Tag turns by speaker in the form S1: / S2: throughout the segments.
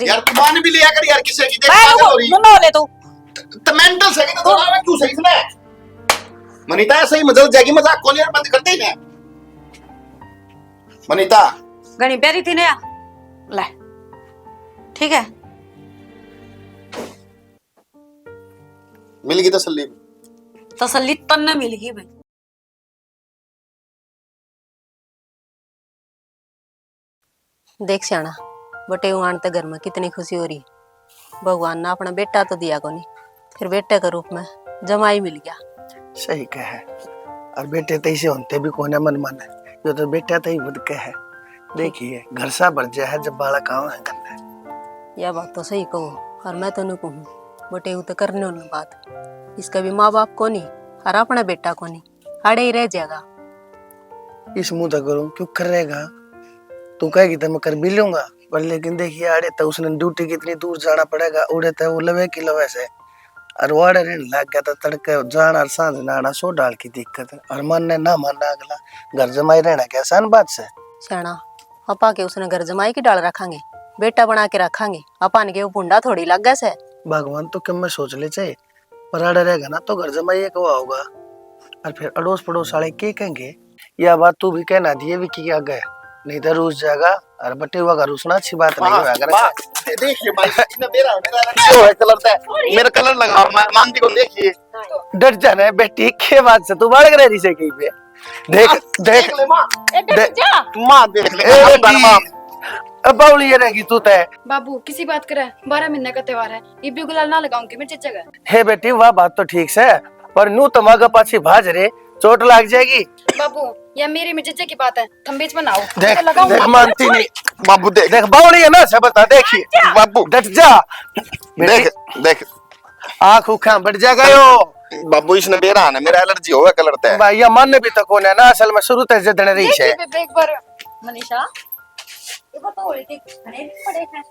S1: यार तू मान भी लिया कर यार, किसी की देख
S2: मैं
S1: पागल हो रही
S2: नो ले तू
S1: तो मेंटल सही तो थोड़ा मैं क्यों सही इसमें मनीता सही मजाक जागी मजाक कौन यार बंद करते ही ना मनीता
S2: घनी प्यारी थी ना ले ठीक है
S1: मिल गई
S2: तसल्ली तन्ने मिलेगी भाई।
S3: देख सियाना बटे आन ते घर में कितनी खुशी हो रही। भगवान ने अपना बेटा तो दिया को नहीं, फिर बेटे के रूप में जमाई मिल गया।
S4: सही कहे और बेटे तो ऐसे होते भी कोने मन मन है, जो तो बेटा तो ही बुद के है। देखिए घर सा बढ़ जाए है जब बाला काम है करना।
S3: यह बात तो सही कहो और मैं तो नहीं कहूँ बटे तो करने उन्हें बात इसका भी माँ बाप को नहीं और अपना बेटा को नहीं अड़े ही रह जाएगा।
S4: इस मुंह तक करूँ क्यों कर रहेगा, तू कहेगी तो मैं कर भी लूंगा पर लेकिन देखिए अड़े तो उसने ड्यूटी कितनी दूर जाना पड़ेगा, उड़े तो वो लवे की लवे से और वो अड़े रहने लग गया था तड़के जाना और सांझ नहाना सो डाल की दिक्कत है और मन ने ना मानना अगला घर जमाई रहना क्या आसान बात से।
S3: सियाना अपा के उसने घर जमाई की डाल रखांगे बेटा बना के रखांगे अपन के वो पुंडा थोड़ी लग गया से।
S4: भगवान तो क्यों मैं सोच ले चाहिए पर अड़े रहेगा ना तो घर जमाई एक हुआ होगा और फिर अड़ोस पड़ोस वाले क्या कहेंगे। यह बात तू भी कहना दिए भी किया गया नहीं तो रूस जाएगा और बटे हुआ घर उसना अच्छी बात नहीं है। अगर
S1: देखिए भाई इसने मेरा जो है कलर है मेरा कलर लगा मानती को देखिए
S4: डर जाना बेटी के बात से तू बढ़ रही से कहीं पे देख देख
S1: ले मां मां देख ले
S4: अब बाउली ये रहेगी तू तय
S5: बाबू किसी बात करे 12 महीने का त्योहार है ये भी गुलाल ना लगाऊंगी मैं जगह।
S4: हे बेटी वह बात तो ठीक है पर नू तमागा पाछी भाज रे चोट लग जाएगी।
S5: बाबू या मेरी मिर्चे की बात है तुम बीच में ना आओ
S4: देख
S5: तो लगाऊंगा।
S4: देख मानती नहीं
S1: बाबू देख
S4: देख बाउली है ना से बता देखिए
S1: बाबू
S4: डट जा
S1: देख देख
S4: आँख उखा बढ़ जाएगा यो
S1: बाबू इसने बेरा है मेरा एलर्जी होगा कलर ते
S4: भाई ये मन भी तो कौन है ना असल में शुरू से जदन रही है।
S5: देखिए एक बार
S2: मनीषा ये तो होली के घने भी पड़े हैं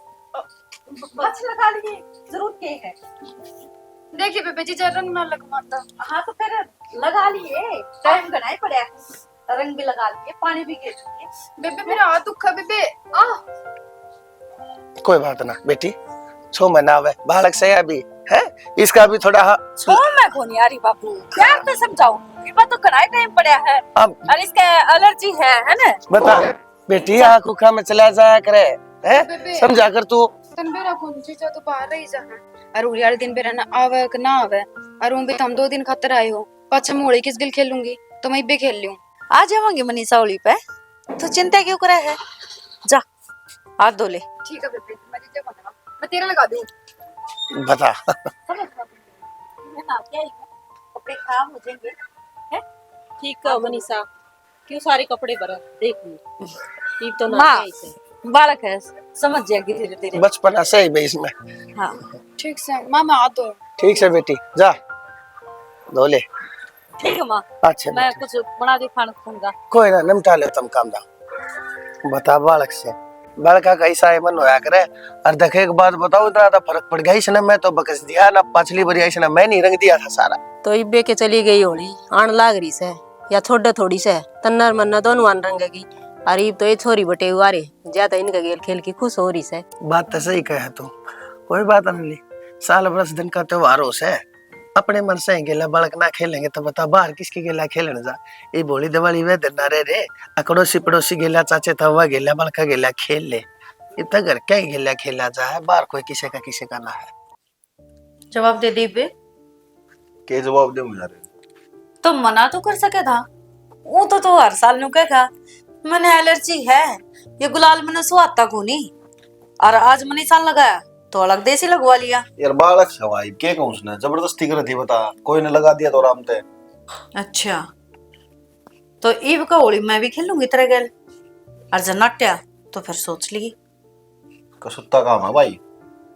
S2: बच लगा लिए जरूर के है।
S5: देखिए बेबे जी जरा रंग ना लगवाता।
S2: हाँ तो फिर लगा लिए टाइम घना ही पड़ा है रंग भी लगा लिए पानी भी गिर लिए।
S5: बेबे मेरा हाथ दुखा बेबे आ
S4: कोई बात ना बेटी 6 महीना हुए बालक से अभी है इसका भी थोड़ा
S2: मैं कौन यारी बाबू प्यार से समझाओ ये बात तो घना टाइम पड़ा है
S4: अब
S2: और इसका एलर्जी है ना।
S4: बता बेटी आँख उखा में चला जाया करे है समझा कर तू
S5: तन बेरा कौन जीजा तो बाहर रही जा और उड़ी वाले दिन बेरा ना आवे कि ना आवे और उन भी तुम 2 दिन खातर आए हो पाछे मोड़ी किस गिल खेलूंगी तो मैं भी खेल लूं।
S2: आ जावांगे मनीषा होली पे तो चिंता क्यों करे है जा हाथ धो ले।
S5: ठीक है बेबे मैं जीजा को लगा मैं तेरा लगा दूं
S4: बता
S2: कपड़े खराब हो जाएंगे हैं
S3: ठीक है मनीषा क्यों सारे कपड़े भर देख ली तो ना
S2: माँ बालक है समझ जाएगी धीरे धीरे
S4: बचपना सही भाई इसमें।
S2: हाँ
S5: ठीक से मामा आ तो
S4: ठीक है बेटी जा धो ले।
S2: ठीक है माँ
S4: अच्छा
S2: मैं
S4: बेटी
S2: कुछ बना दे खाना खाऊंगा।
S4: कोई ना निपटा ले तुम काम दा बता बालक से बालका कैसा है मन होया करे और देखे के बाद बताओ इतना तो फर्क पड़ गया इसने मैं तो बकस दिया ना पिछली बार इसने मैं नहीं रंग दिया था सारा
S3: तो इब्बे के चली गई होली आन लाग रही से या थोड़ा थोड़ी से तन्नर मन्ना दोनों आन रंगेगी और इब तो ये छोरी बटे हुआरे ज्यादा इनका गेल खेल की खुश हो रही से।
S4: बात तो सही कहे तू कोई बात नहीं साल बरस दिन का त्योहार हो से अपने मन से गेला बालक ना खेलेंगे तो बता बाहर किसकी गेला खेलने जा ये बोली दिवाली वे दिन ना रे अकड़ोसी पड़ोसी गेला चाचे तवा गेला बालका गेला खेल ले इतना घर क्या गेला खेला जा है बाहर कोई किसी का ना है।
S2: जवाब दे दी बे
S1: के जवाब दे मुझे
S2: तो मना तो कर सके था वो तो हर साल नु कहेगा मैंने एलर्जी है ये गुलाल मैंने सुहाता को नहीं और आज मैंने साल लगाया तो अलग देसी लगवा लिया।
S1: यार बालक सवाई के कहूं उसने जबरदस्ती कर दी बता कोई ने लगा दिया तो आराम ते।
S2: अच्छा तो ईब का होली मैं भी खेलूंगी तेरे गल और जन्नट्या तो फिर सोच ली
S1: कसुत्ता काम है भाई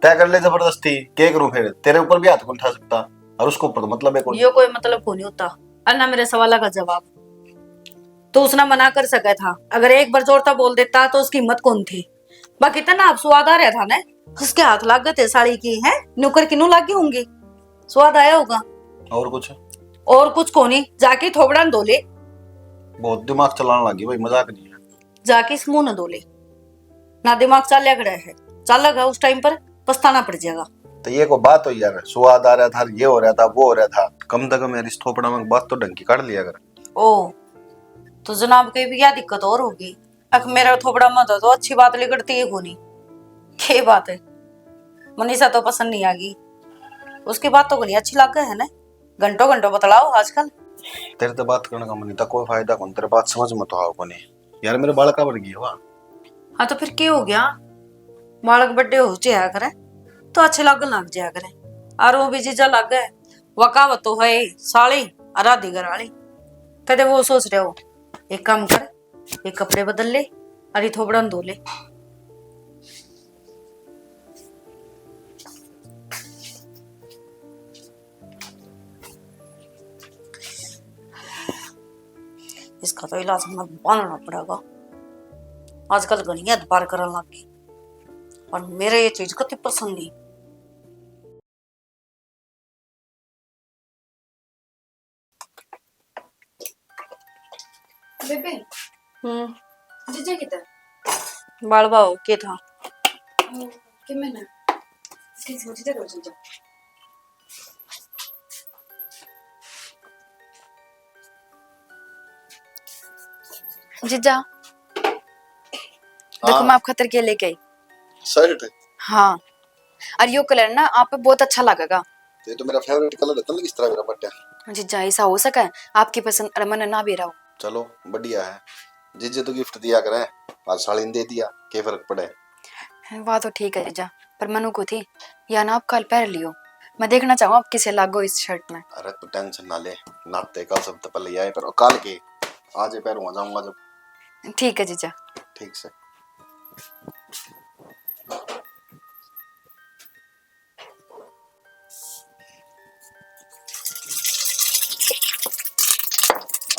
S1: तय कर ले जबरदस्ती के करूं फिर तेरे ऊपर भी हाथ कौन उठा सकता और उसको ऊपर तो मतलब है कौन
S2: ये कोई मतलब को नहीं होता और ना मेरे सवाल का जवाब तो उसने मना कर सका था अगर एक बार जोरता बोल देता तो उसकी हिम्मत कौन थी बाकी तना आप स्वाद आ रहा था ना उसके हाथ लाग गए थे साड़ी की है नुकर किनू लागी होंगी स्वाद आया होगा
S1: और कुछ
S2: को नहीं जाके थोबड़ा धो ले
S1: बहुत दिमाग चलाने लगी भाई मजाक नहीं है
S2: जाके इस मुंह न धो ले ना दिमाग चल खड़ा है चल लगा उस टाइम पर पछताना पड़ जाएगा।
S1: तो ये को बात हो यार, स्वाद आ रहा था, ये हो रहा था, वो हो रहा था, कम से कम यार इस थोपड़ा में बात तो ढंग की काट लिया कर।
S2: ओ तो जनाब की भी क्या दिक्कत और होगी? अख मेरा थोपड़ा मत हो तो अच्छी बात लिखती है कोनी। क्या बात है, मनीषा तो पसंद नहीं आ गई, उसकी बात तो कोनी अच्छी लग है ना। घंटों घंटों बतलाओ आजकल।
S1: तेरे तो बात करने का मन नहीं था, कोई फायदा कौन, तेरे बात समझ मत आओ कोनी यार, मेरे बाल का बढ़ गई हुआ।
S2: हाँ तो फिर क्या हो गया, बालक बड्डे हो जाया करे तो अच्छे लगन लग जाया करे। और वो भी जीजा लग गए, वकावत तो है साली आराधी घर वाली। कदे वो सोच रहे हो, एक काम कर, एक कपड़े बदल ले और ये थोबड़ा धो ले। इसका तो इलाज हमें बनाना पड़ेगा। आजकल घनी अदबार करने लग गई और मेरे ये चीज कति पसंद नहीं।
S5: बेबे जीजा किधर
S2: बाल बाओ के था
S5: कि मैं ना किसी जीजा को जीजा जीजा देखो मैं आप खतर के लेके आई।
S1: शर्ट
S5: हाँ और यो कलर ना आप पे बहुत अच्छा लगेगा।
S1: ये तो मेरा फेवरेट कलर है, तल किस तरह मेरा पट्टा।
S5: जीजा ऐसा हो सका है आपकी पसंद अरमन ना भी रहो।
S1: चलो बढ़िया है, जीजे तो गिफ्ट दिया करे, आज साड़ी ने दे दिया, क्या फर्क पड़े।
S5: वाह तो ठीक है जीजा, पर मनु को थी या ना आप कल पहन लियो, मैं देखना चाहूँ आप किसे लागो इस शर्ट में।
S1: अरे तू टेंशन ना ले, नाते कल सब तो पहले आए, पर कल के आज पैरों जाऊंगा जब।
S5: ठीक है जीजा।
S1: ठीक से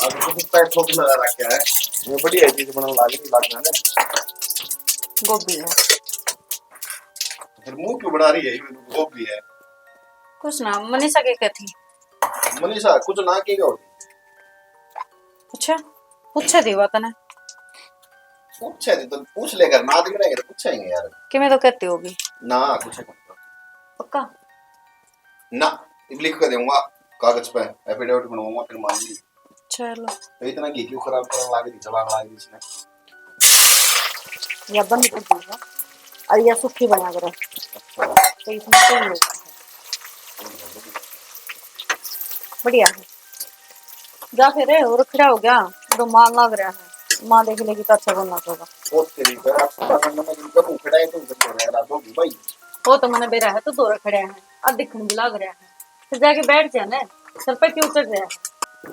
S1: आज तो कुछ पैर ठोक लगा रखा है, ये बढ़िया चीज बनाने लग ना।
S2: गोभी है
S1: फिर मुंह क्यों बना रही है, ये गोभी है।
S2: कुछ ना, मनीषा के कहती।
S1: मनीषा कुछ ना की गो,
S2: अच्छा पूछे दी बात ना,
S1: पूछे तो पूछ लेकर ना दिख रहेंगे तो पूछेंगे यार।
S2: कि मैं तो कहती होगी
S1: ना कुछ
S2: पक्का
S1: ना, लिख कर दूंगा कागज पे, एफिडेविट बनवाऊंगा फिर मान ली।
S2: चलो
S1: तो इतना घी क्यों खराब करने लगी थी, चला लगी इसने।
S2: या बंद कर दूंगा और या सूखी बना कर तो इसमें कोई नहीं होगा। बढ़िया है, जा फिर और खड़ा हो गया तो मां लग रहा है, मां देख लेगी तो अच्छा बनना होगा।
S1: ओ तेरी पर आप मैं करूं खड़ा है तो रह रहा होगी भाई।
S2: वो तो मैंने बेरा है तो दो खड़े हैं, अब दिखने भी लग रहा है, फिर जाके बैठ जा ना, सर पे क्यों चढ़ रहा है।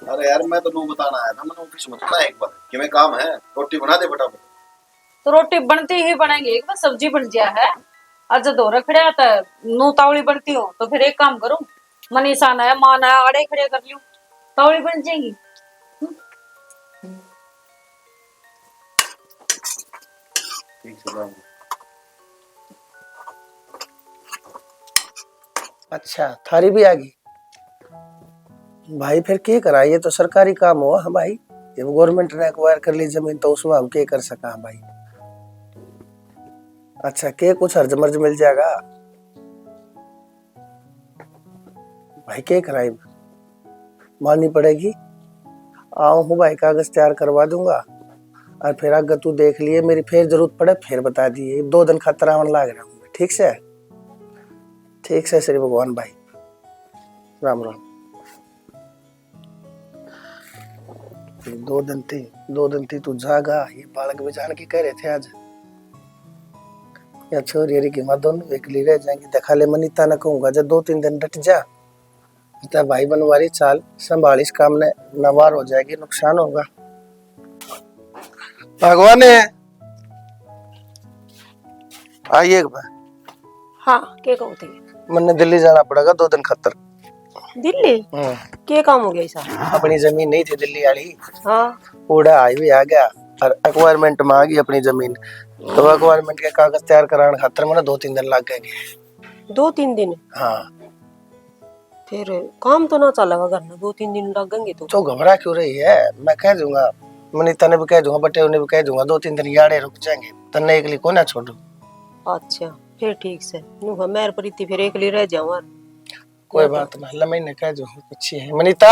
S1: अरे यार मैं तो नू बताना आया था, मैंने ऑफिस में था एक बार कि मैं काम है, रोटी बना दे फटाफट।
S2: तो रोटी बनती ही बनाएंगे, एक बार सब्जी बन गया है, आज दो रखड़े आता है, नू तावड़ी बनती हो तो फिर एक काम करूं, मनीषा ना है मां ना है, आड़े खड़े कर लूं, तावड़ी बन जाएगी।
S1: ठीक से
S4: अच्छा थारी भी आ गई भाई, फिर क्या करा, ये तो सरकारी काम हुआ। हाँ भाई, जब गवर्नमेंट ने एक्वायर कर ली जमीन तो उसमें हम क्या कर सका भाई। अच्छा के कुछ हर्ज मर्ज मिल जाएगा भाई, क्या कराई माननी पड़ेगी। आओ हूँ भाई, कागज तैयार करवा दूंगा और फिर अगर तू देख लिए मेरी फिर जरूरत पड़े फिर बता दिए, 2 दिन खतरा मन लाग रहा हूँ। ठीक से ठीक से श्री भगवान भाई, राम राम। 2 दिन थी तू जागा, ये बालक भी जान के कह रहे थे आज या छोरी हरी की माँ दोनों एकली रह जाएंगी। देखा ले मनीता न कहूंगा, जब 2-3 दिन डट जा तो भाई बनवारी चाल संभाल, इस काम ने नवार हो जाएगी, नुकसान होगा। भगवान है आइए एक बार।
S3: हाँ के कहूँ थे,
S4: मैंने दिल्ली जाना पड़ेगा 2 दिन खतर।
S3: दिल्ली के काम हो गया ऐसा?
S4: अपनी जमीन नहीं थी दिल्ली वाली,
S3: हाँ
S4: पूरा हाईवे आ गया और एक्वायरमेंट में आ गई अपनी जमीन, तो एक्वायरमेंट के कागज तैयार कराने खातर मैंने 2-3 दिन लग गए।
S3: 2-3 दिन?
S4: हाँ
S3: फिर काम तो ना चलेगा घर में, 2-3 दिन लगेंगे तो
S4: घबरा क्यों रही है, मैं कह दूंगा, मनीता ने भी कह दूंगा, बटे ने भी कह दूंगा, 2-3 दिन याड़े रुक जाएंगे, तन्ने एक को ना छोड़ू।
S3: अच्छा फिर ठीक से नु मेरे पर इतनी फिर एकली रह जाऊं और
S4: कोई बात ना लम्हे ने कह जो अच्छी है मनीता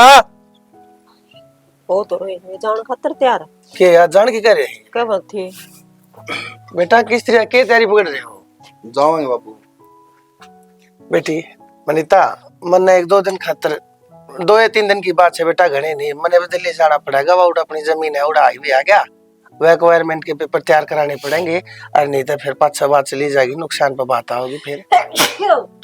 S3: ओ तो रोए ये जान खातर तैयार
S4: के यार जान की करे
S3: क्या बात थी
S4: बेटा किस तरह के तैयारी पकड़ रहे हो
S1: जाओगे बाबू।
S4: बेटी मनीता मन एक दो दिन खातर 2 या 3 दिन की बात है बेटा घने नहीं मने दिल्ली जाना पड़ेगा उड़ा अपनी जमीन है उड़ा भी आ गया वह रिक्वायरमेंट के पेपर तैयार कराने पड़ेंगे और नहीं तो फिर 5-6 बात चली जाएगी नुकसान पर बात आओगी फिर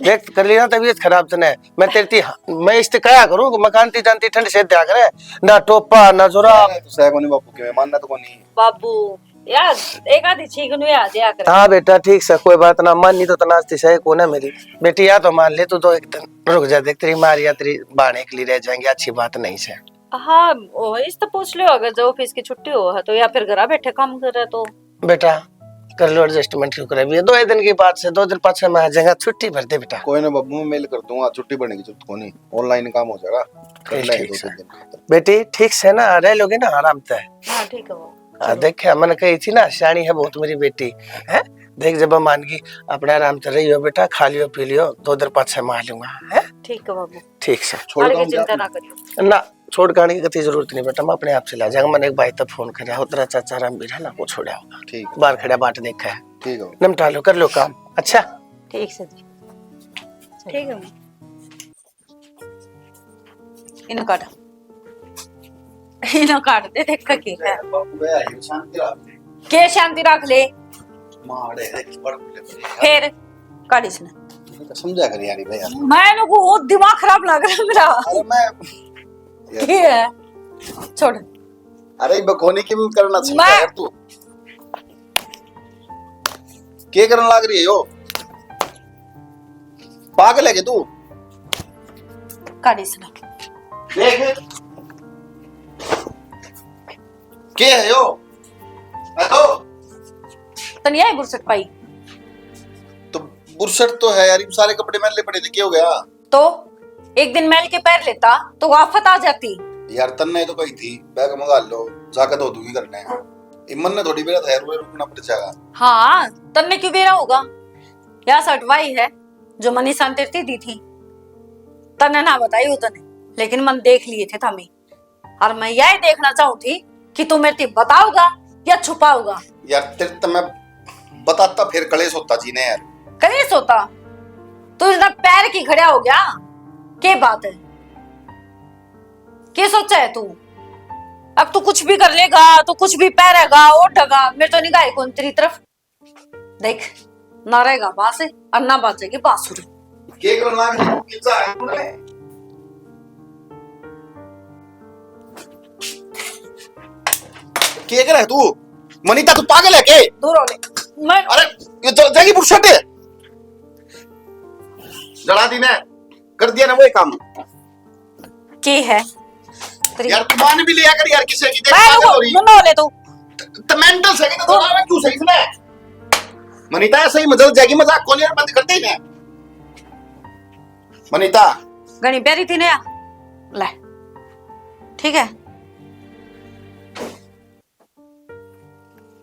S4: देख कर लिया तबीयत खराब तने मैं तेरी मैं इस क्या करूं मकान ती जानती ठंड से त्या करे ना टोपा ना जोरा
S1: तो सह कोनी बाबू के मानना तो कोनी।
S2: बाबू यार एक आधी ठीक नु याद या कर।
S4: हाँ बेटा ठीक से कोई बात ना माननी तो तनाजती सही को ना मेरी बेटी या तो मान ले तू तो एक दिन रुक जा देख तेरी मार या तेरी बाणे के लिए रह जाएंगे अच्छी बात नहीं से।
S2: हाँ ओ इस तो पूछ लियो अगर जो ऑफिस की छुट्टी हो तो या फिर घर बैठे काम कर रहे तो
S4: बेटा कर लो एडजस्टमेंट क्यों करे 2 दिन की बात से 2 दिन पाछे में आ जाएगा छुट्टी भर दे बेटा।
S1: कोई ना बाबू मैं मेल कर दूंगा छुट्टी पड़ने की जरूरत कोनी ऑनलाइन काम हो जाएगा कर लेंगे 2-3 दिन।
S4: बेटी ठीक से ना रह लोगे ना आराम से।
S2: हाँ ठीक है वो
S4: देखे मैंने कही थी ना शानी है बहुत मेरी बेटी है देख जब मान की अपने आराम से रहियो बेटा खा लियो पी लियो 2 दिन पाछे में आ लूंगा है
S2: ठीक है बाबू
S4: ठीक से
S1: छोड़
S2: आगे
S1: दूं
S2: चिंता ना करियो।
S4: ना छोड़ गाने की कति जरूरत नहीं बेटा मैं अपने आप से ला जाऊंगा मैंने एक भाई तब फोन कराया हो तेरा चाचा राम भी ना वो छोड़ा होगा
S1: ठीक है
S4: बाहर खड़ा बाट देखा है
S1: ठीक है
S4: निपटा लो कर लो काम अच्छा
S3: ठीक से जी
S2: ठीक है इन काट दे देख के है
S1: बाबू गया ये शांति रख
S2: के शांति रख ले
S1: माड़े बड़
S2: फिर काट इसने
S1: तो समझा कर यार भैया
S2: मैं को वो दिमाग खराब लग रहा है मेरा
S1: अरे मैं
S2: के है छोड़
S1: अरे बकोनी की भी करना चाहिए
S2: मैं-
S1: यार तू के करने लग रही है यो पागल है के तू
S2: काट इसने
S1: देख के है यो देखो
S2: तनी आई बुरसट पाई
S1: तो बुरशट तो है यार ये सारे कपड़े मैले पड़े थे क्या हो गया
S2: तो एक दिन मैल के पैर लेता तो आफत आ जाती।
S1: यार तन्ने तो कही थी बैग मंगा लो जाकर धो दूंगी करने इमन ने थोड़ी बेरा था रुकना पड़ जाएगा।
S2: हाँ तन्ने क्यों बेरा होगा या सटवाई है जो मनी शांति दी थी तन्ने ना बताई हो तने लेकिन मन देख लिए थे तमी और मैं यही देखना चाहूँ थी कि तू मेरे बताओगा या छुपाओगा।
S1: यार तेरे तो मैं बताता फिर कलेश होता जी ने यार
S2: कलेश होता तू इतना पैर की खड़ा हो गया के बात है के सोचा है तू अब तू कुछ भी कर लेगा तो कुछ भी पैरेगा ओढ़ेगा मेरे तो निगाह कौन तेरी तरफ देख ना रहेगा बासे और ना बाजेगी बांसुरी
S1: के करने लग रही कितना है तूने के कर है तू मनीता तू पागल है के
S2: दूर हो ले मैं
S1: अरे ये तो जाएगी बुरशट है जला दी ने कर दिया ना वही काम
S2: के है तेरी
S1: यार तू मान भी लिया कर यार किसी की देख
S2: मैं
S1: पागल हो रही
S2: नो ले तू
S1: तो मेंटल से तो दौड़ा में क्यों सही इसने मनीता ऐसे ही मजाक जाएगी मजाक कौन यार बंद कर दे ने मनीता
S2: घनी प्यारी थी नया ले ठीक है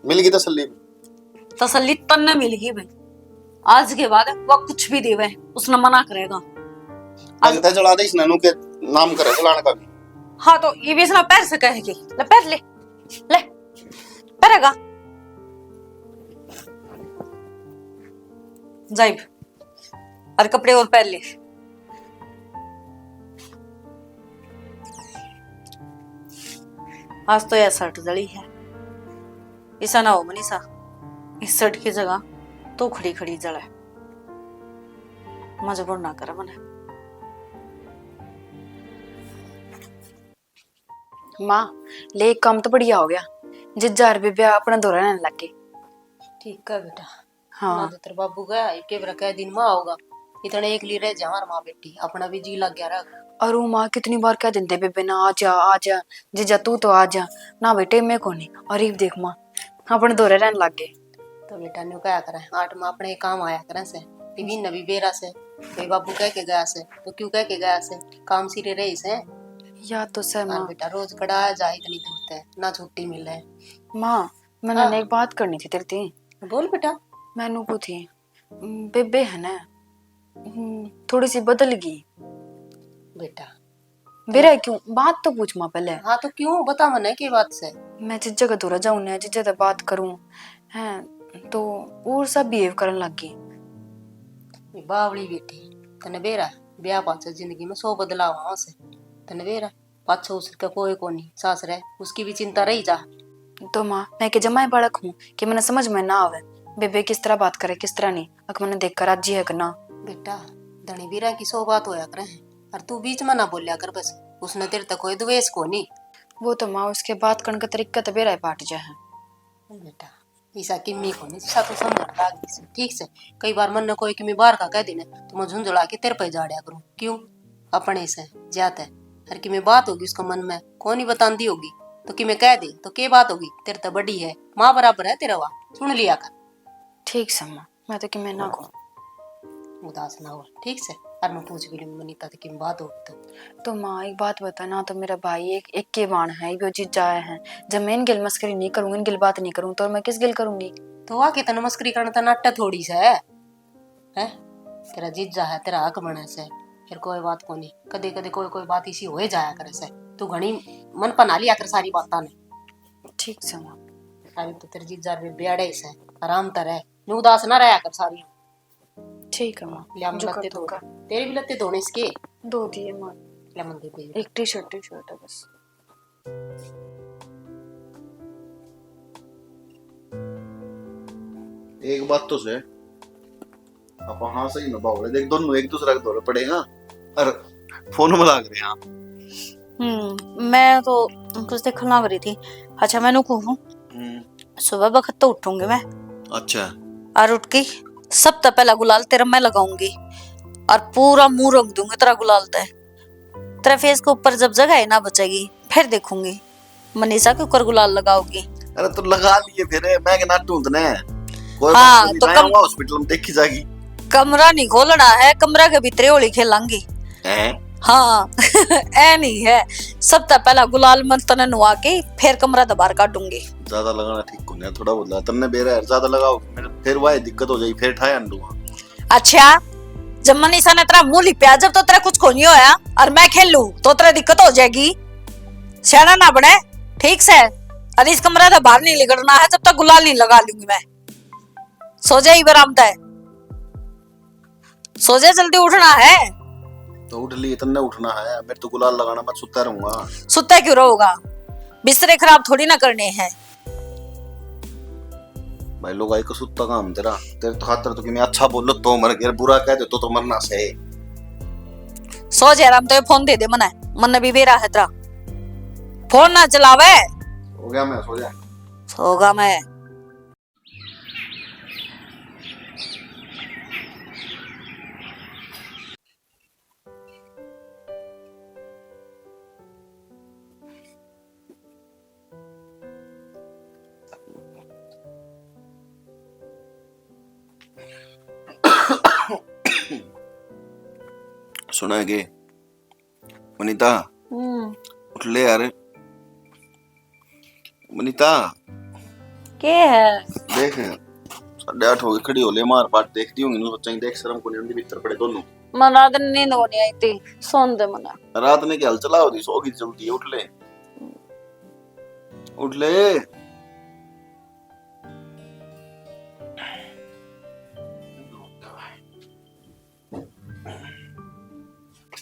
S1: मिल गई तसल्ली
S2: तसल्ली तन्ने मिलेगी भाई आज के बाद वो कुछ भी देवे उसने मना करेगा
S1: लगता चला दे इस ननू के नाम करे चलाने का भी
S2: हाँ तो ये भी इसना पैर से कहेगी ले पैर ले ले पैरेगा जाइब और कपड़े और पहन ले आज तो यह शर्ट जड़ी है ऐसा ना हो मनीषा इस शर्ट की जगह तो खड़ी खड़ी जड़े मजबूर ना कर मने
S5: माँ ले एक काम तो बढ़िया हो गया जिस जार बेबे अपना दौरा रहने लग गए।
S3: ठीक है बेटा
S5: हाँ
S3: तेरे बाबू गया के बरा दिन में आओगा इतने एक लिए रह जा हमार माँ बेटी अपना भी जी लग गया रहा
S5: और वो माँ कितनी बार कह देते बेबे ना आ जा जीजा तू तो आ जा ना बेटे मैं कौन और ये देख माँ अपने दौरे रहने लग गए।
S3: तो बेटा ने क्या करे 8 में अपने काम आया करे से टीवी नबी बेरा से कोई बाबू कह के गया से तो क्यों कह के गया से काम सिरे रही से
S5: या तो सर
S3: और
S5: माँ
S3: बेटा रोज कड़ा जाए इतनी दूर है ना छुट्टी मिले
S5: माँ मैंने एक बात करनी थी तेरे से
S3: बोल बेटा
S5: मैनू को थी बेबे है ना, थोड़ी सी बदल गई।
S3: बेटा
S5: बेरा क्यों? बात तो पूछ माँ पहले।
S3: हाँ तो क्यों बता मने की बात से?
S5: मैं जिस जगह दूर जाऊं ना, जिस जगह बात करूं हैं तो और सब बिहेव करने लग गई।
S3: बावली बेटी तने बेरा ब्याह पाछे जिंदगी में 100 बदलाव आवा से। तने बेरा पाछे उसका कोई कोनी सास रहे, उसकी भी चिंता रही जा।
S5: तो माँ मैं के जमाई बालक हूँ कि मैंने समझ में ना आवे बेबे किस तरह बात करे किस तरह नहीं। अगर मैंने देख कर राजी है कि ना।
S3: बेटा धनी बीरा की 100 बात होया करे और तू बीच में ना बोलिया कर बस। उसने तेरे तक कोई द्वेष को नहीं।
S5: वो तो माँ उसके बात करने का तरीका तो बेरा पाट जाए है।
S3: बेटा ईसा किम्मी को नहीं सा तो समझ लागी से ठीक से। कई बार मन ने कोई किमी बाहर का कह देने तो मैं झुंझुला के तेरे पे जाड़िया करूं। क्यों? अपने से जाता है हर किमी बात होगी उसका मन में कौन ही बतांदी होगी तो कि मैं कह दे तो के बात होगी। तेरे तो बड़ी है माँ बराबर है तेरा, वाह सुन लिया कर।
S5: ठीक से माँ मैं तो कि मैं ना कहूँ।
S3: उदास ना हो ठीक से। और मैं पूछ भी लूंगी मनीता तो किम बात होगी
S5: तो माँ एक बात बता ना, तो मेरा भाई एक के बाण है वो जीत जाए हैं। जब मैं इन गिल मस्करी नहीं करूंगी इन गिल बात नहीं करूँ तो मैं किस गिल करूंगी?
S3: तो वाह के तना मस्करी करना था नाट्य थोड़ी सा है तेरा जीजा है तेरा हक बने से फिर कोई बात को नहीं। कदे कदे कोई कोई बात इसी हो जाया करे से। तू घनी मन पना लिया कर सारी बातां ने।
S5: ठीक से माँ।
S3: सारी तो तेरे जीजा रे बेड़े से आराम तरह नु उदास ना रहा कर सारी।
S5: ठीक है माँ।
S3: ले हम लत्ते धो तेरे भी लत्ते धोने इसके
S5: 2 दिए माँ।
S3: ले मन दे दे।
S5: एक टी शर्ट है बस।
S1: एक बात तो से आप हाँ सही में बावले देख दोनों एक दूसरे के दौरे पड़े हाँ और फोन में लाग रहे हैं।
S2: मैं तो कुछ देखने लग रही थी। अच्छा मैंने कहूँ सुबह वक्त तो उठूंगी मैं।
S1: अच्छा
S2: और उठ के सब तो पहला गुलाल तेरा मैं लगाऊंगी और पूरा मुंह रंग दूंगी तेरा गुलाल ते। तेरा फेस के ऊपर जब जगह है ना बचेगी फिर देखूंगी मनीषा के ऊपर गुलाल लगाओगी।
S1: अरे तो लगा लिए फिर मैं के ना ढूंढने कोई
S2: हाँ,
S1: बात
S2: तो
S1: नहीं आऊंगा हॉस्पिटल में देखी जाएगी।
S2: कमरा नहीं खोलना है, कमरा के भीतर होली खेलांगी। हाँ ऐ नहीं है। सब तो पहला गुलाल मंत्र नुआ के फिर कमरा दबार काटूंगी।
S1: ज्यादा लगाना ठीक को नहीं थोड़ा बोला तन्ने बेरा है ज्यादा लगाओ फिर वही दिक्कत हो जाएगी फिर ठाए अंडूंगा।
S2: अच्छा जब मनीषा ने तेरा मुंह लिपया जब तो तेरा कुछ को नहीं होया और मैं खेल लूं तो तेरा दिक्कत हो जाएगी। सियाना ना बने ठीक से। अरे इस कमरा से बाहर नहीं निकलना है जब तक गुलाल नहीं लगा लूंगी मैं। सो जा बरामद है, सो जा जल्दी उठना है।
S1: तो उठ लिए तन्ने उठना है मैं तो गुलाल लगाना मत सुता रहूंगा।
S2: सुता क्यों रहोगा? बिस्तरे खराब थोड़ी ना करने हैं।
S1: भाई लोग आई को सुता काम तेरा तेरे तो खातर तो कि मैं अच्छा बोलो तो मर गया बुरा कह दे तो मरना से।
S2: सो जा राम तो फोन दे दे मना मन भी बेरा है तेरा फोन ना चलावे।
S1: हो गया मैं सो जा।
S2: सोगा मैं।
S1: सुना है के वनीता उठ ले यार। वनीता
S2: के है
S1: देख 8:30 हो गए खड़ी हो ले मार पाट देखती होंगी नु सोचा देख शर्म को नहीं आंदी भीतर पड़े दोनों।
S2: मन रात नींद होनी आई थी सोन दे मना।
S1: रात ने क्या हल चला होती सोगी जल्दी उठ ले उठ ले।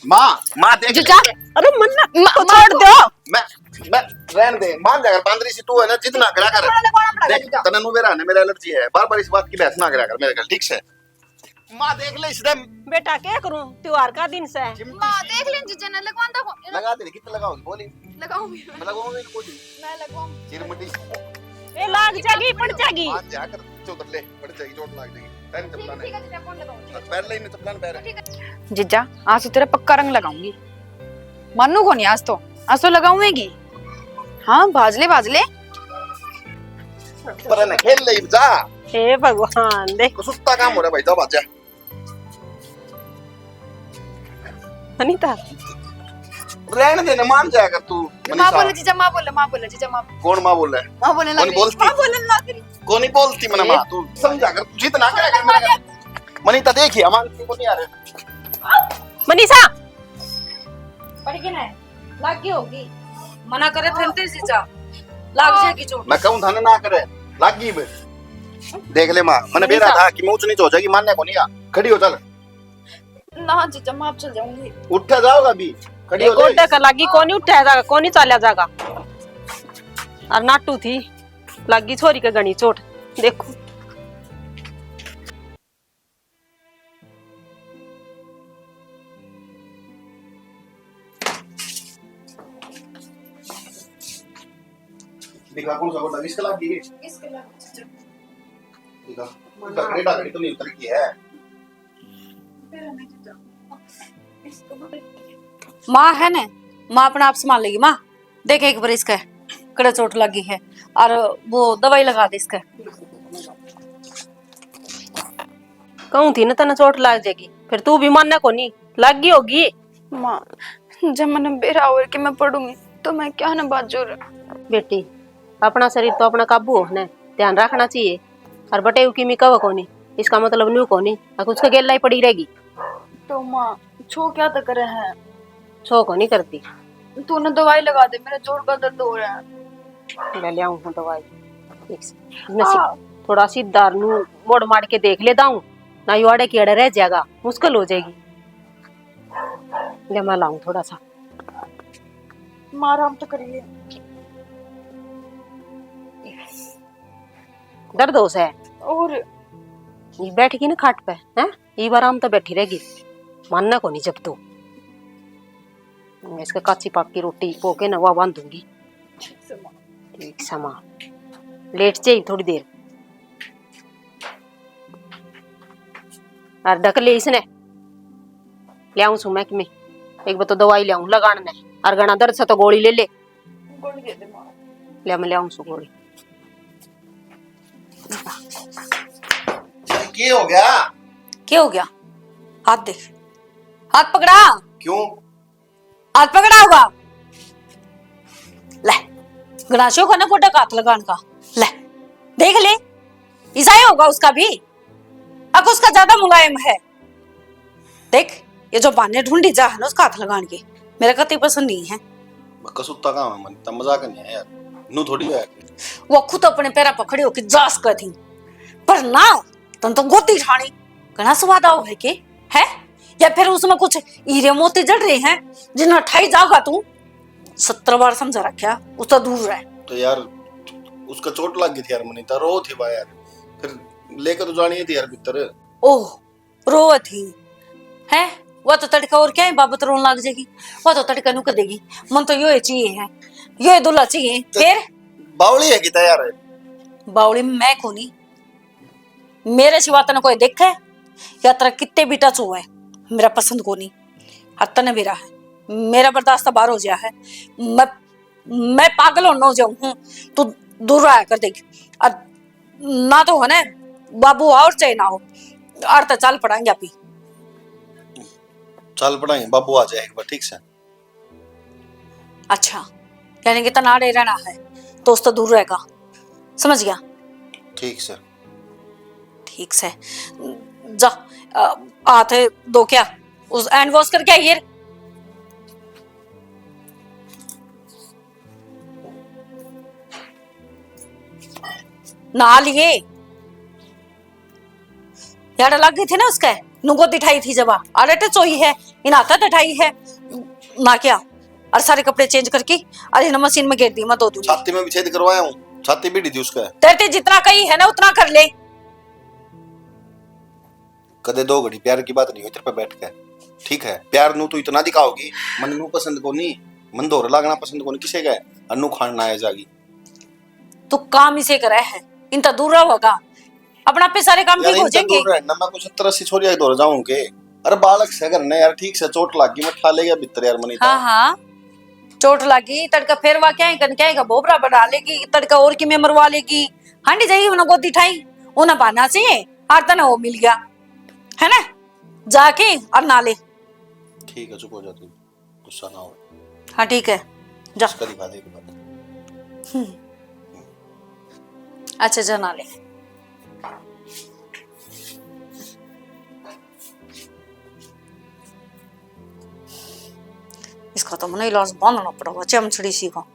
S1: माँ माँ देख
S2: जीजा अरे मन्ना छोड़ दो।
S1: मैं रहने दे मान जाकर बांदरी सी तू है ना जितना करा कर देख तने नु मेरा ने मेरा एलर्जी है बार बार इस बात की बहस ना करा कर मेरे घर ठीक से। माँ देख ले इसदम
S6: बेटा क्या करूं त्योहार का दिन से
S5: माँ देख लें जीजा ने लगवान दो
S1: लगा दे कितना लगाओगी बोली
S5: लगाऊंगी
S1: मैं लगाऊंगा कोई
S5: मैं लगाऊंगी
S1: चिरमटी
S6: ए लाग जागी पड़ जागी
S1: मान जा कर चौधर ले पड़ जाएगी चोट लग जाएगी पैर चप्पल
S5: ठीक है जीजा फोन लगाऊंगी।
S1: पैर ले इन चप्पल पैर
S5: जीजा आज तो तेरा पक्का रंग लगाऊंगी। मानू को नहीं आज तो लगाऊंगी। हाँ बाजले
S1: पर ना खेल ले जा।
S6: हे भगवान देख
S1: को सुस्ता काम हो रहा भाई जा बाजा
S6: अनीता
S1: रहने दे ना मान जाया कर तू।
S5: माँ बोले जीजा माँ बोले जीजा माँ
S1: कौन माँ बोल रहा है?
S5: माँ बोलने
S1: कौन
S5: लग
S1: बोलती?
S5: माँ बोलने लग रही।
S1: कौन नहीं बोलती मना माँ तू समझा कर जितना करेगा मेरे मनीता देखिए अमान को नहीं आ रहे।
S6: मनीषा
S2: पड़ेगी ना, लागी होगी। मना करे थे जीजा, लाग जाएगी चोट।
S1: मैं कहूं था ना करे, लागी बे। देख ले माँ, मैंने बेरा था कि मैं ऊंच नीच हो जाएगी, मानने को नहीं आ। खड़ी हो चल।
S5: ना जीजा मैं आप चल जाऊंगी।
S1: उठ जाओगा अभी, खड़ी हो
S6: गोल्डे
S1: जा।
S6: का लगी कोनी उठा जाएगा, कोनी चालिया जाएगा। और नाटू थी लगी छोरी के गणी चोट देखो।
S1: दिखा कौन सा गोटा, इसका लागी है।
S5: इसके लगा
S1: दिखा, उसका क्रेटा घड़ी तो नहीं उतर की है।
S5: मेरा नहीं जीजा, इसको बड़े
S2: माँ है ना, माँ अपना आप संभाल लेगी। माँ देख एक बार इसका कड़े चोट लगी है और वो दवाई लगा दे इसका।
S6: कहूं थी ना तना चोट लग जाएगी, फिर तू भी मानना कोनी लगी होगी।
S5: माँ जब मैंने बेरा और कि मैं पढ़ूंगी तो मैं क्या ना बात जोर।
S6: बेटी अपना शरीर तो अपना काबू हो ना, ध्यान रखना चाहिए। और बटे की मी कव कोनी, इसका मतलब न्यू कोनी उसका गेला ही पड़ी रहेगी।
S5: तो माँ छो क्या तो करे है,
S6: छो को नहीं करती।
S5: तूने दवाई लगा दे, मेरा जोड़ का दर्द हो रहा है।
S6: मैं ले आऊं हूं दवाई। इसमें थोड़ा सीधा नू मोड़ मार के देख लेता हूं ना, युआड़े की अड़े रह जाएगा, मुश्किल हो जाएगी। ले मैं लाऊं थोड़ा सा।
S5: माँ आराम तो करिए।
S6: दर्द हो है
S5: और
S6: ये बैठेगी ना खाट पे हैं, ये आराम तो बैठी रहेगी, मानना को नहीं। जब तो मैं इसका काची पाक की रोटी पोके ना वो बांधूंगी। ठीक समा लेट जाइए थोड़ी देर। और ढक ले इसने ले आऊं सु मैं कि मैं एक बार तो दवाई ले आऊं लगाने ने। और गणा दर्द से तो गोली ले ले।
S5: गोली दे दे माँ।
S6: ले मैं ले आऊं सु गोली।
S1: क्या हो गया?
S2: क्या हो गया? हाथ देख, हाथ पकड़ा।
S1: क्यों?
S2: हाथ पकड़ा होगा। ले गणाशो को ना कोटा हाथ लगान का। ले देख ले, ईसाई होगा उसका भी, अब उसका ज्यादा मुलायम है। देख ये जो बहाने ढूंढी जा है ना उसका हाथ लगान के, मेरा कति पसंद नहीं है।
S1: कसुत्ता काम है, मन तब मजाक नहीं है यार, नू थोड़ी है।
S2: वो खुद अपने पैरा पकड़ी हो कि जास कर थी, पर ना तुम तो गोदी ठाणी घना स्वाद आओ है के है, या फिर उसमें कुछ हीरे मोती जड़ रहे हैं जिन्हें ठाई जागा तू। 70 बार समझा रखा उसका दूर रहे।
S1: तो यार उसका चोट लग गई थी यार, मनीता रो थी बा यार, फिर लेकर तो जानी थी यार भीतर।
S2: ओह रोवा थी है, वो तो तड़का और क्या है बाबत रोन लग जाएगी। वो तो तड़का नु कर देगी, मन तो यो चाहिए है, यो दुल्हा चाहिए। फिर
S1: बावली है किता यार,
S2: बावली मैं को नहीं, मेरे सिवा तने कोई देखे या तेरा कितने भी टच हुआ है, मेरा पसंद को नहीं। हत्ता ने मेरा है, मेरा बर्दाश्त बाहर हो गया है। मैं पागल हो न जाऊं हूं, तू दूर रहा कर देगी। ना तो है ना बाबू और चाहे ना हो, और तो चल पड़ाएंगे अभी।
S1: चल पड़ाएंगे, बाबू आ जाए एक बार, ठीक से।
S2: अच्छा यानी कि तना रहना है तो उस तो दूर रहेगा, समझ गया?
S1: ठीक से।
S2: ठीक से जा, हाथ दो क्या उस हैंड वॉश करके आइए। ना लिए यार लग गई थी ना उसका नुगो दिठाई थी जब अरे चोई है इन आता दिठाई है ना क्या, और सारे कपड़े चेंज करके अरे ना मशीन में गिर दी, मैं धो दूंगी।
S1: छाती में भी छेद करवाया हूँ, छाती भी थी उसका।
S2: तेरे जितना कही है ना उतना कर ले।
S1: कदे 2 घड़ी प्यार की बात नहीं हुई तेरे पे बैठ के, ठीक है? प्यार नू तू इतना दिखाओगी, मन नू पसंद को नहीं, मन दोहरा लागना पसंद को नहीं, किसे का अन्नू खान ना आए जागी।
S2: तू काम इसे करे है, इन तो दूर होगा अपना पे सारे काम ठीक हो जाएंगे।
S1: ना मैं कुछ 70-80 छोरिया दौड़ जाऊं के, अरे बालक से करने यार, ठीक से चोट लग गई, मैं ठा ले गया भीतर यार मनीता।
S2: हाँ हाँ चोट लगी, तड़का फेर वा क्या है क्या है बोबरा बना लेगी, तड़का और की में मरवा लेगी। हांडी जाएगी उन्हें गोदी ठाई उन्हें बहाना चाहिए, आरता ना वो मिल गया है ना, जाके और ना ले।
S1: ठीक है चुप हो जा तू, गुस्सा ना हो।
S2: हाँ ठीक है जा।
S1: उसका दिखा दे एक बार।
S2: अच्छा जा ना ले। इसका तो मैंने इलाज बांधना पड़ा चमचड़ी सी को।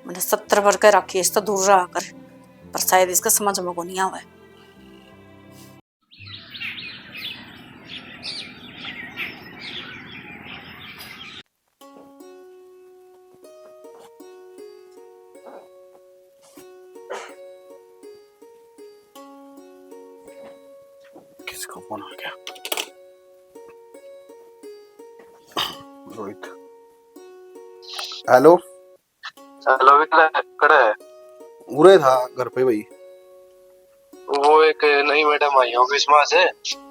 S2: मैंने 70 भर के रखी इससे दूर रहा कर, पर शायद इसका समझ में को नहीं आवे।
S1: किसका फोन आ गया? रोहित। हेलो
S7: हेलो विक्रम, कड़ा है?
S1: उरे था घर पे भाई।
S7: वो एक नई मैडम आई ऑफिस में से।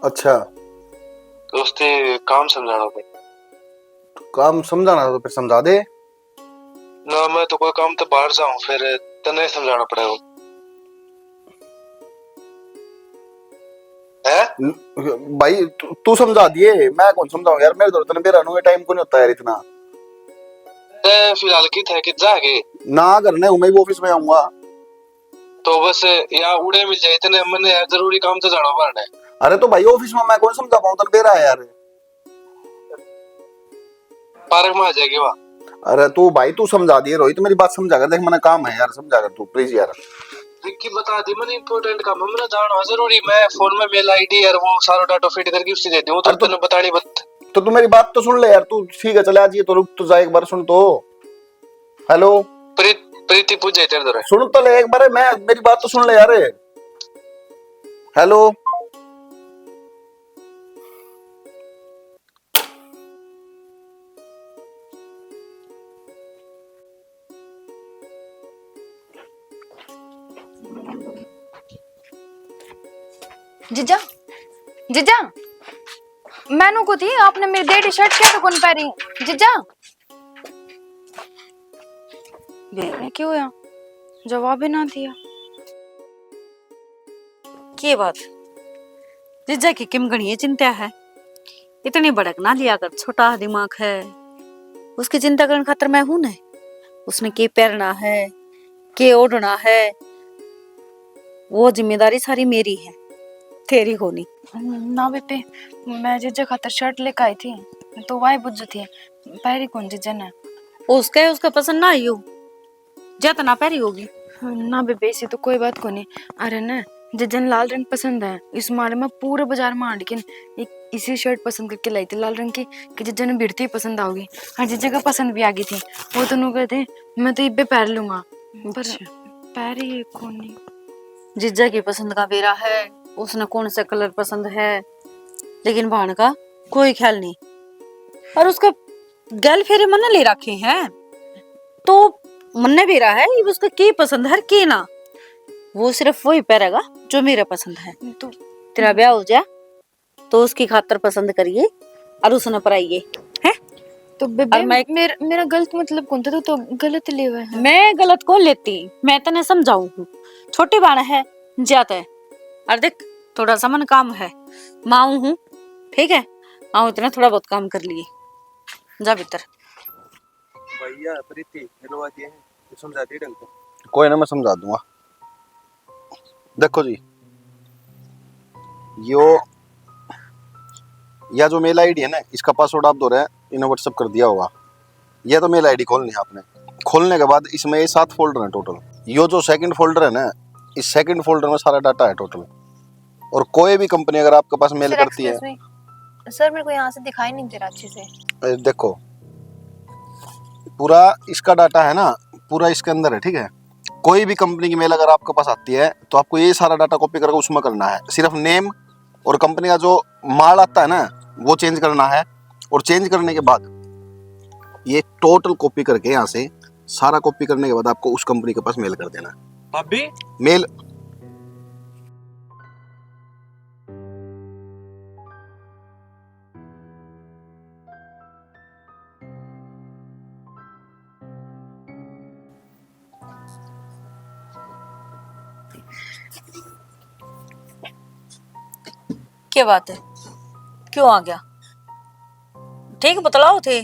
S1: अच्छा,
S7: तो उससे काम समझाना था।
S1: काम समझाना था तो फिर समझा दे
S7: ना, मैं तो कोई काम तो बाहर जाऊं, फिर तने समझाना पड़ेगा।
S1: भाई। तू समझा दिए, मैं कौन समझाऊं यार, मेरे तो मेरा नो टाइम को नहीं होता यार इतना।
S7: फिलहाल की थे कि जागे
S1: ना करने मैं भी ऑफिस में आऊंगा।
S7: तो बस यहाँ उड़े मिल जाए इतने, मैंने यार जरूरी काम तो जाना पड़ना है।
S1: अरे तो भाई ऑफिस में मैं कौन समझा पाऊं, तन बेरा है यार।
S7: पार्क में आ जाएगी वहाँ।
S1: अरे तू भाई तू समझा दिए रोहित, मेरी बात समझा कर देख, मैंने काम है यार, समझा कर तू प्लीज यार।
S7: विक्की बता दी मैंने, इंपॉर्टेंट काम है मेरा, जाना जरूरी। मैं फोन में मेल आईडी और वो सारा डाटा फीड करके उसे दे दूं, तो तने बतानी
S1: तो तू मेरी बात तो सुन ले यार, तू ठीक है चले आ जाइए, तो रुक तो जा एक बार, सुन तो। हेलो
S7: प्रीति पूछ जाए तेरे।
S1: सुन तो ले एक बार, मैं मेरी बात तो सुन ले यार। हेलो
S5: जीजा जीजा, मैनू को थी आपने मेरी डेटी शर्ट कैसे कौन पहनी जीजा? ये क्यों हुआ? जवाब ही ना दिया।
S2: की बात जीजा की किम गणिये चिंता है, इतनी भड़क ना लिया कर, छोटा दिमाग है। उसकी चिंता करने खातर मैं हूं ना। उसने के पहनना है, के ओढ़ना है, वो जिम्मेदारी सारी मेरी है, तेरी होनी।
S5: ना बेटे, मैं जीजा खातर शर्ट लेकर आई थी, तो वाई बुझ थी पहरी कौन जीजा ने।
S2: उसका पसंद ना आई हो, ज्यादा ना पहरी होगी
S5: ना बेबे, ऐसी तो कोई बात को नहीं। अरे ना जीजन लाल रंग पसंद है, इस मारे में पूरे बाजार में आंडकिन एक इसी शर्ट पसंद करके लाई थी लाल रंग की, कि जीजा ने भिड़ती ही पसंद आओगी। हाँ, जीजा का पसंद भी आ गई थी। वो तो नु कहते मैं तो इब्बे पहन लूंगा, पर पहरी कौन नहीं।
S2: जीजा की पसंद का बेरा है, उसने कौन सा कलर पसंद है, लेकिन भाण का कोई ख्याल नहीं। और उसका गल फेरे मन ले रखे हैं, तो मन भी रहा है उसका की पसंद है की ना, वो सिर्फ वही पहनेगा जो मेरा पसंद है।
S5: तो
S2: तेरा ब्याह हो जाए तो उसकी खातर पसंद करिए और उसने पराइए है।
S5: तो बेबे मेरा गलत मतलब कौन था? तो गलत ले हुआ है।
S2: मैं गलत कौन लेती, मैं तने समझाऊं हूँ, छोटी बाण है जाता है। और देख थोड़ा सा मन काम है, माऊ हूँ ठीक है, माऊ इतना थोड़ा बहुत काम कर लिए, जा भीतर।
S7: भैया प्रीति हेलो दिए हैं, तो समझा दी ढंग से।
S1: कोई ना, मैं समझा दूंगा। देखो जी, या जो मेल आईडी है ना, इसका पासवर्ड आप दो रहे हैं, इन्हें व्हाट्सएप कर दिया होगा। ये तो मेल आईडी खोलनी है आपने। खोलने के बाद इसमें ये 7 फोल्डर है टोटल। यो जो सेकंड फोल्डर है ना, इस सेकंड फोल्डर में सारा डाटा है टोटल। और कोई भी कंपनी अगर आपके पास मेल करती है,
S5: सर मेरे को यहाँ से दिखाई नहीं दे रहा अच्छे से।
S1: देखो पूरा इसका डाटा है ना, पूरा इसके अंदर है, ठीक है। कोई भी कंपनी की मेल अगर आपके पास आती है तो आपको ये सारा डाटा कॉपी करके उसमें करना है। सिर्फ नेम और कंपनी का जो माल आता है ना, वो चेंज करना है। और चेंज करने के बाद ये टोटल कॉपी करके यहाँ से सारा कॉपी करने के बाद आपको उस कंपनी के पास मेल कर देना है।
S7: भाभी
S1: मेल
S2: क्या बात है, क्यों आ गया? ठीक बतलाओ थे,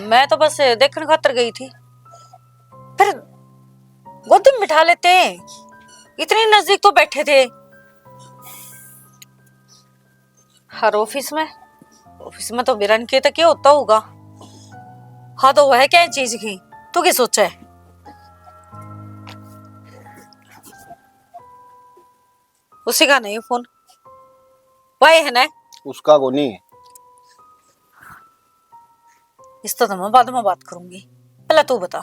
S2: मैं तो बस देखने खातर गई थी। फिर गोदी में बिठा लेते, इतनी नजदीक तो बैठे थे। हर ऑफिस में तो बिरन के तो क्या होता होगा। हाँ तो वह क्या चीज की तू क्या सोचा है? उसी का नहीं फोन वही है ना?
S1: उसका को नहीं।
S2: इस तो मैं बाद में बात करूंगी, पहले तू बता।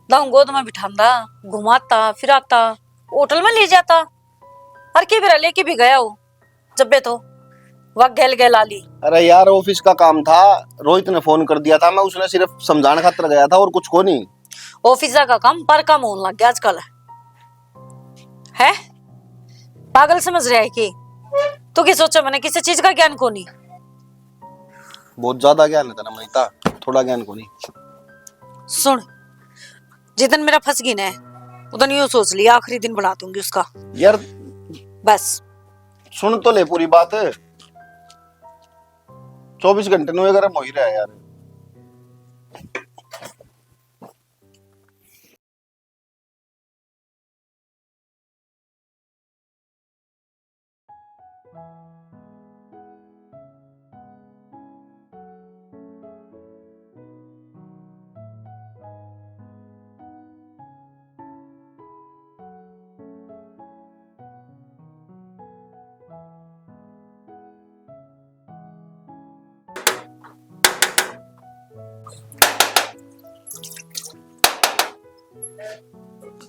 S2: दाऊ गोद में बिठांदा, घुमाता फिराता, होटल में ले जाता, और के बिरा लेके भी गया हो जब बे तो वह गैल गैल आली।
S1: अरे यार ऑफिस का काम था, रोहित ने फोन कर दिया था, मैं उसने सिर्फ समझाने खातिर गया था और कुछ को नहीं।
S2: ऑफिस का काम पर काम होने लग गया आजकल है। पागल समझ रहा है कि तू क्या सोचा मैंने किसी चीज का ज्ञान को नहीं?
S1: बहुत ज्यादा ज्ञान है तेरा मनीता, थोड़ा ज्ञान को नहीं।
S2: सुन, जितन मेरा फंस गई ना उधन यूं सोच लिया आखिरी दिन बना दूंगी उसका।
S1: यार
S2: बस
S1: सुन तो ले पूरी बात। 24 घंटे में अगर हो ही रहा है यार।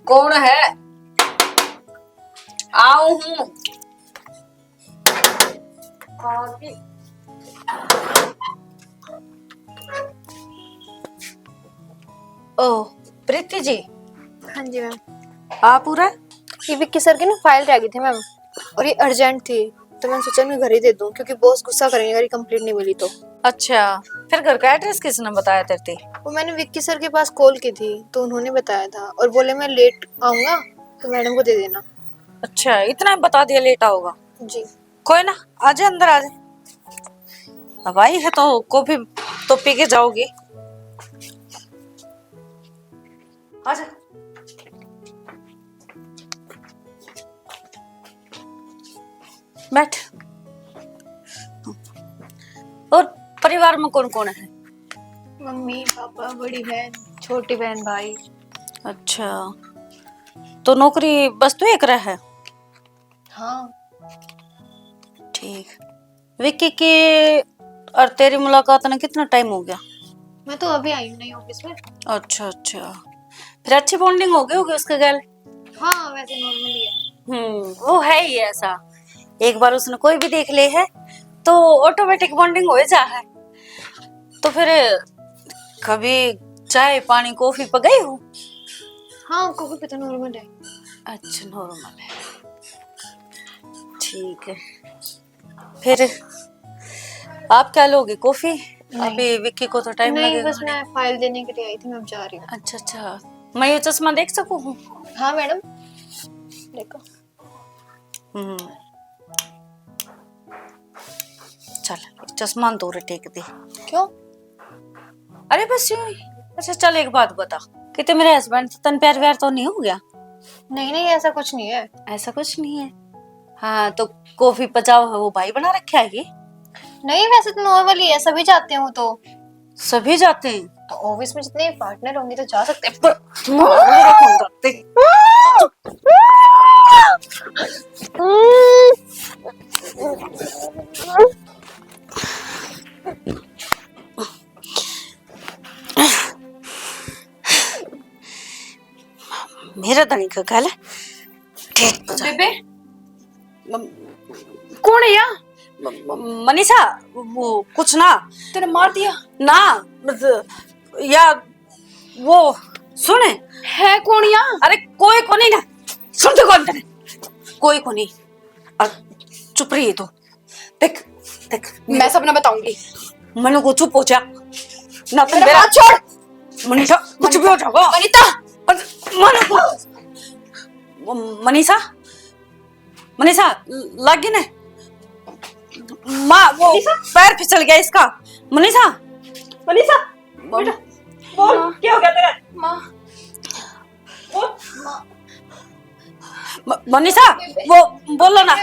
S2: कौन है? आओ हूँ। ओह प्रीति जी,
S5: हाँ जी मैम।
S2: आप पूरा
S5: ये विक्की सर की ना फाइल रह गई थी मैम, और ये अर्जेंट थी तो मैंने सोचा मैं घर ही दे दूं, क्योंकि बॉस गुस्सा करेंगे अगर ये कंप्लीट नहीं मिली तो।
S2: अच्छा, फिर घर का एड्रेस किसने बताया तेरे?
S5: वो मैंने विक्की सर के पास कॉल की थी तो उन्होंने बताया था, और बोले मैं लेट आऊंगा तो मैडम को दे देना।
S2: अच्छा, इतना बता दिया लेट आओगा?
S5: जी
S2: कोई ना, आजा अंदर आजा। अब आई है तो कॉफी तो पी के जाओगी। आजा। बैठ। और परिवार में कौन कौन है?
S5: मम्मी पापा बड़ी बहन छोटी बहन भाई।
S2: अच्छा, तो नौकरी बस तू एक रहा है?
S5: हाँ।
S2: ठीक। विक्की की और तेरी मुलाकात ने कितना टाइम हो गया?
S5: मैं तो अभी आई हूँ नई ऑफिस में।
S2: अच्छा अच्छा, फिर अच्छी बॉन्डिंग हो गई होगी उसके गैल?
S5: हाँ वैसे नॉर्मली है।
S2: वो है ही ऐसा, एक बार उसने कोई भी देख ले है तो ऑटोमेटिक बॉन्डिंग हो जा है। तो फिर कभी चाय पानी कॉफी पे गई हो?
S5: हाँ कॉफी पे तो नॉर्मल है।
S2: अच्छा नॉर्मल है, ठीक है। फिर आप क्या लोगे, कॉफी? अभी विक्की को तो टाइम
S5: नहीं
S2: लगेगा।
S5: बस मैं फाइल देने के लिए आई थी, मैं अब जा रही हूँ।
S2: अच्छा अच्छा, मैं ये चश्मा देख सकूं हूँ?
S5: हाँ मैडम देखो।
S2: चल चश्मा तो टेक दे।
S5: क्यों?
S2: अरे बस यूं ही। अच्छा चल एक बात बता, कि ते मेरे हस्बैंड से तन प्यार व्यार तो नहीं हो गया?
S5: नहीं नहीं ऐसा कुछ नहीं है।
S2: ऐसा कुछ नहीं है? हाँ तो कॉफी पचाओ है वो भाई बना रखा है ये?
S5: नहीं वैसे तो नॉर्मल ही है, सभी जाते हो तो।
S2: सभी जाते हैं
S5: तो ऑफिस में जितने पार्टनर होंगे तो जा सकते हैं।
S2: पर मेरा कौन जाते? मेरा धनी का गल ठीक बजा।
S5: बेबे कौन है यहाँ?
S2: मनीषा, वो कुछ ना
S5: तेने मार दिया
S2: ना या वो सुने
S5: है कौन यहाँ?
S2: अरे कोई को नहीं ना, सुन तो कौन तेरे, कोई को नहीं। चुप रही है तो देख देख,
S5: मैं सब ना बताऊंगी।
S2: मनु को चुप हो जा ना, तुम
S5: मेरा
S2: मेरा
S5: हाथ छोड़।
S2: मनीषा कुछ भी हो जाएगा।
S5: वनिता
S2: मनु को मनीषा मनीषा लगी ना माँ, वो पैर फिसल गया इसका। मनीषा मनीषा बोल क्या हो गया तेरा?
S5: माँ
S2: मनीषा वो बोलो ना।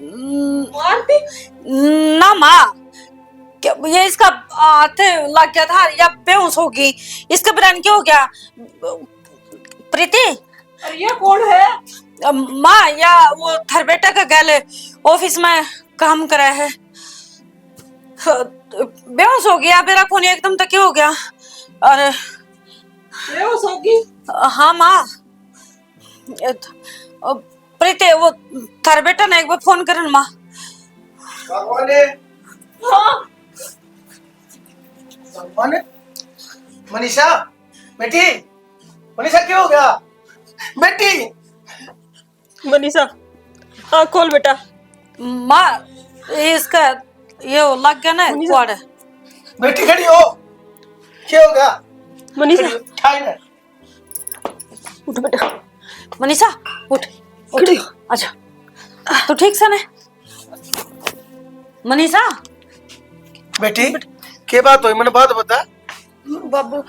S2: ना माँ, ये इसका हाथ लग गया था या बेहोश होगी, इसका ब्रेन क्या हो गया? प्रीति,
S3: ये कौन है?
S2: माँ या वो थरबेटा का गैल ऑफिस में काम करा है, बेहोश हो गया, मेरा खून एकदम तक हो गया। अरे
S3: बेहोश होगी?
S2: हाँ माँ, प्रीति वो थरबेटा ने एक बार फोन करन माँ।
S3: हाँ
S4: मनीषा बेटी, मनीषा क्या हो गया बेटी?
S3: मनीषा, हाँ खोल बेटा।
S2: माँ इसका ये लग गया ना क्वाड।
S4: बेटी खड़ी हो, क्या हो गया?
S3: मनीषा
S4: ठाई ना।
S3: उठ बेटा।
S2: मनीषा उठ, उठ, अच्छा तू ठीक से ना? मनीषा
S4: बेटी क्या बात हुई, मैंने बात बता।
S5: बाबू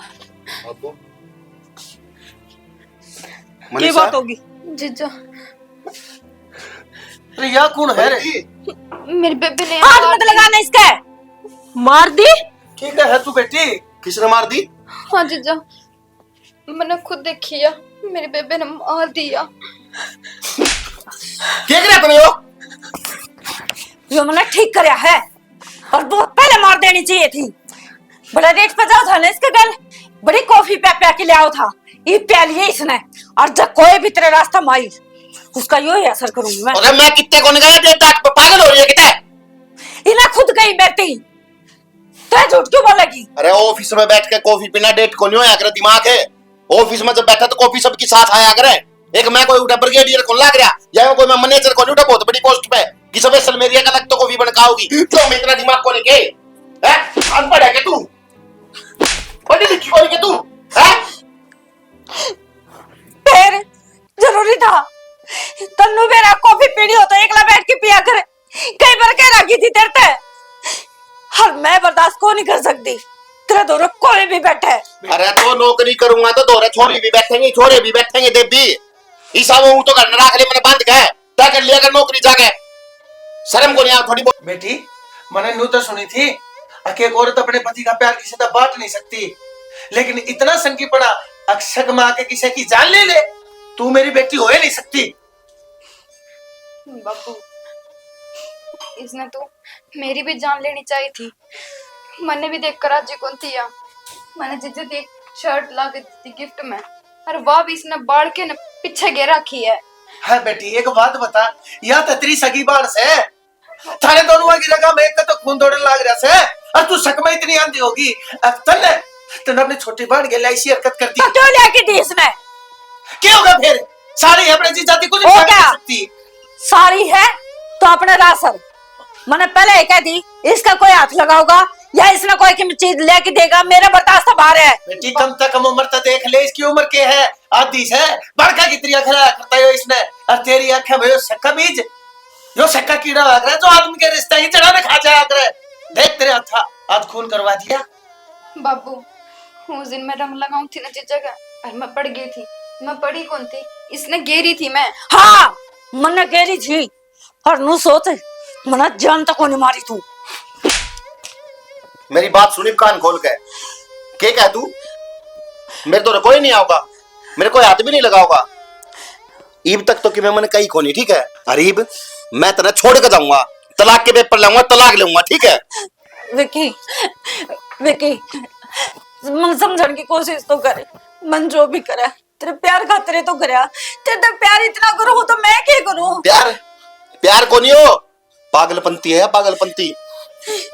S3: क्या
S1: मनीषा
S3: बात होगी?
S5: जीजा,
S4: अरे यहाँ कौन है रे?
S5: मेरे बेबे ने
S2: हाथ मत लगाना इसके।
S3: मार दी?
S4: ठीक है तू बेटी?
S1: किसने मार दी?
S5: हाँ जीजा, मैंने खुद देखिया, मेरे बेबे ने मार दिया।
S1: क्या करे तुम यो?
S2: यो मैंने ठीक करया है और बहुत पहले मार देनी चाहिए थी। बड़ा रेट पे जाओ था ना इसके गल, बड़ी कॉफी पे के ले आओ था, ये प्याली है इसने, और जब कोई भी तेरे रास्ता में आई उसका यो ही असर करूंगी मैं।
S1: अरे मैं कितने को गया देता, पागल हो रही है कितने?
S2: इन्हें खुद गई बेटी, तो झूठ क्यों बोलेगी?
S1: अरे ऑफिस में बैठ के कॉफी पीना डेट को नहीं होया करे, दिमाग है? ऑफिस में जब बैठा तो कॉफी सबके साथ आया करे। एक मैं कोई उठा ब्रिगेडियर को लग रहा, या कोई मैं मैनेजर को नहीं उठा बहुत बड़ी पोस्ट पे कि सब असल मेरी अलग तो कॉफी बनकाओगी, तो मैं इतना दिमाग को लेके हैं? अनपढ़ है के तू? पढ़ी लिखी को लेके तू हैं?
S2: फिर जरूरी था तन्नू मेरा कॉफी पीनी हो तो एकला बैठ के पिया करे, कई बार कह रखी थी तेरे ते, और मैं बर्दाश्त को नहीं कर सकती तेरा दोरे कोई भी बैठे।
S1: अरे तो नौकरी करूंगा तो दोरे छोरी भी बैठेंगे, छोरे भी बैठेंगे, देवी ईसा वो तो करना रख ले, मैंने बंद कहा क्या कर लिया अगर नौकरी जाके? शर्म को नहीं आ थोड़ी बहुत?
S4: बेटी मैंने न्यू तो सुनी थी कि एक औरत अपने पति का प्यार किसी से बांट नहीं सकती, लेकिन इतना संकी पड़ा अक्षक माँ के किसी की जान ले ले, तू मेरी बेटी हो ही नहीं सकती।
S5: बाबू, इसने तो मेरी भी जान लेनी चाहिए थी। मैंने भी देख कर राजी कौन थी, मैंने जीजा दी शर्ट ला के दी गिफ्ट में, और वह भी इसने बाढ़ के न पीछे गे रखी है।
S4: हाँ बेटी एक बात बता, या तो तेरी सगी बाण से थारे दोनों की रगा में एक का तो खून दौड़ने लग रहा से, और तू शक में इतनी आंधी होगी अक्तल ने तूने अपनी छोटी बाण के लिए ऐसी हरकत कर दी।
S2: तो क्यों लेके दी इसने?
S4: क्या होगा फिर? सारी अपने जीजा दी कुछ
S2: हो
S4: नहीं
S2: क्या?
S4: कर सकती।
S2: सारी है तो अपने रासर, मैंने पहले ही कह दी इसका कोई हाथ लगाओगा या इसने कोई की चीज लेके देगा, मेरा बर्दाश्त बाहर है।
S4: बेटी कम तक कम उम्र तो देख ले, इसकी उम्र के है आधी से बड़का कितनी अखरा करता है इसने, और तेरी आंखें में यो सक्का बीज, यो सक्का कीड़ा लग रहा है जो आदमी के रिश्ते ही जड़ा ने खा जाया करे। देख तेरे हाथ आज खून करवा दिया।
S5: बाबू, उस दिन मैं रंग लगाऊं थी ना जीजा का, और मैं पड़ गई थी। मैं पड़ी कौन थी, इसने गेरी थी मैं।
S2: हाँ मैंने गेरी थी, और नू सोच मना जान तक को नहीं मारी तू।
S1: मेरी बात सुनी कान खोल के कह तू? मेरे तो कोई नहीं आओगा, मेरे कोई हाथ भी नहीं लगाओगा ईब तक तो कि मैं मैंने कही को नहीं, ठीक है? अरीब मैं तेरा छोड़ के जाऊंगा, तलाक के पेपर लाऊंगा, तलाक लूंगा, ठीक है?
S2: विकी, विकी मन समझने की कोशिश तो करे, मन जो भी करे तेरे प्यार खातिर तो करे, तेरे तो प्यार इतना करूं तो मैं क्या करूं?
S1: प्यार प्यार को नहीं हो, पागलपंती है पागलपंती।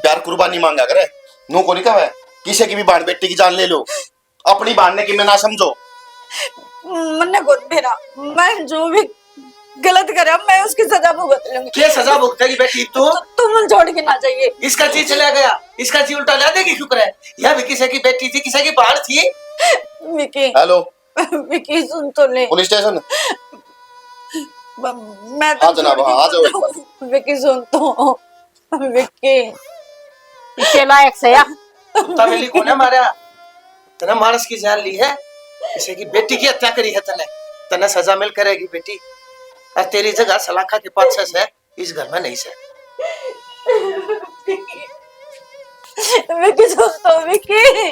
S1: प्यार कुर्बानी मांगा करे, नो को नहीं कहा है किसी की भी बाण बेटी की जान ले लो, अपनी बांधने की मैं ना समझो।
S2: मन्ने को मेरा मैं जो भी गलत करा मैं उसकी सजा भुगत लूंगी।
S4: क्या सजा भुगतेगी बेटी तू?
S2: तुम मन छोड़ के ना जाइए।
S4: इसका जी चला गया, इसका जी उल्टा ला देगी शुक्र है, यह भी किसी की बेटी थी, किसी की बाहर थी।
S2: विकी,
S1: हेलो
S2: विकी सुन तो ले,
S1: पुलिस स्टेशन।
S2: मैं
S1: हाँ जनाब, हाँ आ जाओ एक बार।
S2: विकी सुन तो, विकी
S6: इसके लायक से या
S4: कुत्ता बिल्ली को ना मारा, तना मानस की जान ली है, किसी की बेटी की हत्या करी है तने, तना सजा मिल करेगी बेटी। और तेरी जगह सलाखा के पास से इस घर में नहीं से।
S2: विकी दोस्तों विकी